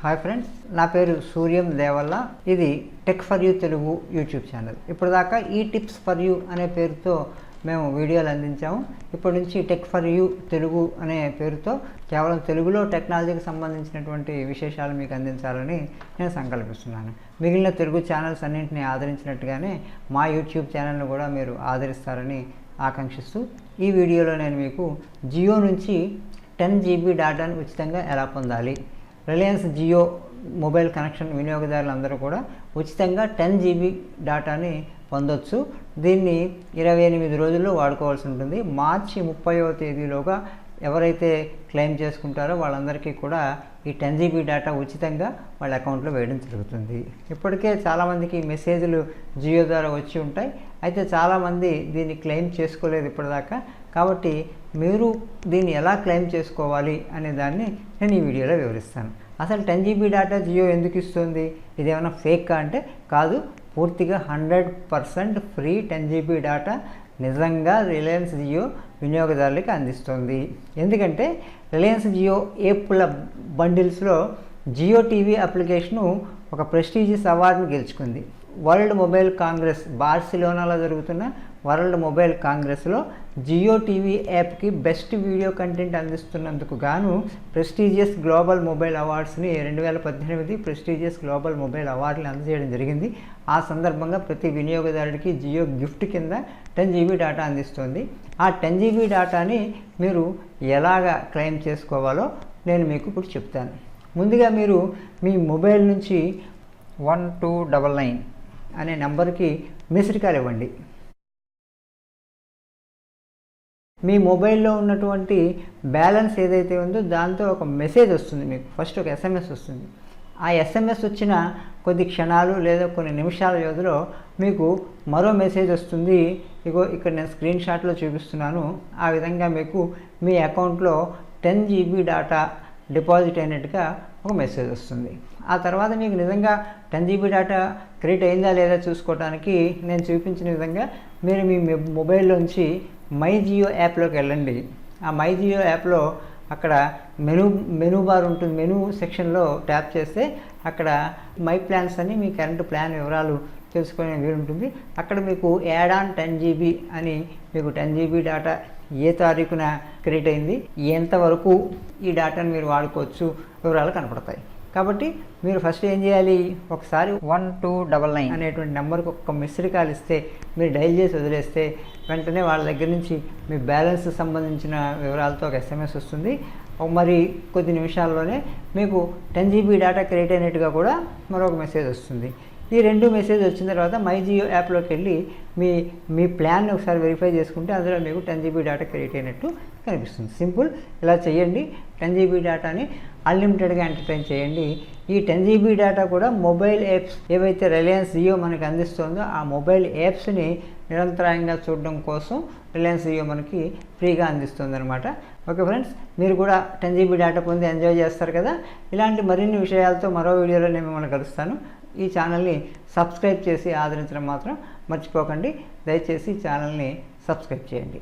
Hi friends, నా పేరు సూర్యం దేవల్ల. ఇది tech for you Telugu YouTube channel. ఇప్పటిదాకా ఈ టిప్స్ ఫర్ యూ అనే పేరుతో మేము వీడియోలు అందించాము. ఇప్పటి నుంచి టెక్ ఫర్ యూ తెలుగు అనే పేరుతో కేవలం తెలుగులో టెక్నాలజీకి సంబంధించినటువంటి విశేషాలు మీకు అందించాలని నేను సంకల్పిస్తున్నాను. మిగిలిన తెలుగు ఛానల్స్ అన్నింటినీ ఆదరించినట్టుగానే మా యూట్యూబ్ ఛానల్ను కూడా మీరు ఆదరిస్తారని ఆకాంక్షిస్తూ ఈ వీడియోలో నేను మీకు జియో నుంచి 10 GB డేటాను ఉచితంగా ఎలా పొందాలి, రిలయన్స్ జియో మొబైల్ కనెక్షన్ వినియోగదారులందరూ కూడా ఉచితంగా 10 GB డేటాని పొందొచ్చు. దీన్ని 28 రోజుల్లో వాడుకోవాల్సి ఉంటుంది. మార్చి 30వ తేదీలోగా ఎవరైతే క్లెయిమ్ చేసుకుంటారో వాళ్ళందరికీ కూడా ఈ 10 GB డేటా ఉచితంగా వాళ్ళ అకౌంట్లో వేయడం జరుగుతుంది. ఇప్పటికే చాలామందికి మెసేజ్లు జియో ద్వారా వచ్చి ఉంటాయి. అయితే చాలామంది దీన్ని క్లెయిమ్ చేసుకోలేదు ఇప్పటిదాకా. కాబట్టి మీరు దీన్ని ఎలా క్లెయిమ్ చేసుకోవాలి అనే దాన్ని నేను ఈ వీడియోలో వివరిస్తాను. అసలు 10 GB డేటా జియో ఎందుకు ఇస్తుంది? ఇదేమైనా ఫేకా అంటే కాదు, పూర్తిగా 100% ఫ్రీ 10 GB డేటా నిజంగా రిలయన్స్ జియో వినియోగదారులకి అందిస్తుంది. ఎందుకంటే రిలయన్స్ జియో ఏప్ల బండిల్స్లో జియో టీవీ అప్లికేషను ఒక ప్రెస్టీజియస్ అవార్డును గెలుచుకుంది. వరల్డ్ మొబైల్ కాంగ్రెస్, బార్సిలోనాలో జరుగుతున్న వరల్డ్ మొబైల్ కాంగ్రెస్లో జియో టీవీ యాప్కి బెస్ట్ వీడియో కంటెంట్ అందిస్తున్నందుకు గాను ప్రెస్టీజియస్ గ్లోబల్ మొబైల్ అవార్డ్స్ని 2018 ప్రెస్టీజియస్ గ్లోబల్ మొబైల్ అవార్డుని అందజేయడం జరిగింది. ఆ సందర్భంగా ప్రతి వినియోగదారుడికి జియో గిఫ్ట్ కింద 10 GB డేటా అందిస్తుంది. ఆ 10 GB డేటాని మీరు ఎలాగ క్లెయిమ్ చేసుకోవాలో నేను మీకు ఇప్పుడు చెప్తాను. ముందుగా మీరు మీ మొబైల్ నుంచి 1299 అనే నెంబర్కి మిస్డ్ కాల్ ఇవ్వండి. మీ మొబైల్లో ఉన్నటువంటి బ్యాలెన్స్ ఏదైతే ఉందో దాంతో ఒక మెసేజ్ వస్తుంది. మీకు ఫస్ట్ ఒక SMS వస్తుంది. ఆ SMS వచ్చిన కొద్ది క్షణాలు లేదా కొన్ని నిమిషాల వ్యవధిలో మీకు మరో మెసేజ్ వస్తుంది. ఇగో ఇక్కడ నేను స్క్రీన్ షాట్లో చూపిస్తున్నాను. ఆ విధంగా మీకు మీ అకౌంట్లో 10 GB డేటా డిపాజిట్ అయినట్టుగా ఒక మెసేజ్ వస్తుంది. ఆ తర్వాత మీకు నిజంగా 10 GB డేటా క్రెడిట్ అయిందా లేదా చూసుకోవడానికి నేను చూపించిన విధంగా మీరు మీ మొబైల్లోంచి మై జియో యాప్లోకి వెళ్ళండి. ఆ మై జియో యాప్లో అక్కడ మెనూ బార్ ఉంటుంది. మెనూ సెక్షన్లో ట్యాప్ చేస్తే అక్కడ మై ప్లాన్స్ అని మీ కరెంట్ ప్లాన్ వివరాలు తెలుసుకునే వీలు ఉంటుంది. అక్కడ మీకు యాడ్ ఆన్ 10 GB అని మీకు 10 GB డేటా ఏ తారీఖున క్రెడిట్ అయింది, ఎంతవరకు ఈ డేటాను మీరు వాడుకోవచ్చు వివరాలు కనపడతాయి. కాబట్టి మీరు ఫస్ట్ ఏం చేయాలి, ఒకసారి 1299 అనేటువంటి నెంబర్కి ఒక మిస్డ్ కాల్ ఇస్తే, మీరు డైల్ చేసి వదిలేస్తే వెంటనే వాళ్ళ దగ్గర నుంచి మీ బ్యాలెన్స్ సంబంధించిన వివరాలతో ఒక SMS వస్తుంది. మరి కొద్ది నిమిషాల్లోనే మీకు 10 GB డేటా క్రెడిట్ అయినట్టుగా కూడా మరొక మెసేజ్ వస్తుంది. ఈ రెండు మెసేజ్ వచ్చిన తర్వాత మై జియో యాప్లోకి వెళ్ళి మీ ప్లాన్ని ఒకసారి వెరిఫై చేసుకుంటే అందులో మీకు 10 GB డేటా క్రెడిట్ అయినట్టు కనిపిస్తుంది. సింపుల్, ఇలా చేయండి. 10 GB డేటాని అన్లిమిటెడ్గా ఎంటర్టైన్ చేయండి. ఈ 10 GB డేటా కూడా మొబైల్ యాప్స్ ఏవైతే రిలయన్స్ జియో మనకి అందిస్తుందో ఆ మొబైల్ యాప్స్ని నిరంతరాయంగా చూడడం కోసం రిలయన్స్ జియో మనకి ఫ్రీగా అందిస్తుంది అనమాట. ఓకే ఫ్రెండ్స్, మీరు కూడా 10 GB డేటా పొంది ఎంజాయ్ చేస్తారు కదా. ఇలాంటి మరిన్ని విషయాలతో మరో వీడియోలో నేను మిమ్మల్ని కలుస్తాను. ఈ ఛానల్ని సబ్స్క్రైబ్ చేసి ఆదరించడం మాత్రం మర్చిపోకండి. దయచేసి ఛానల్ని సబ్స్క్రైబ్ చేయండి.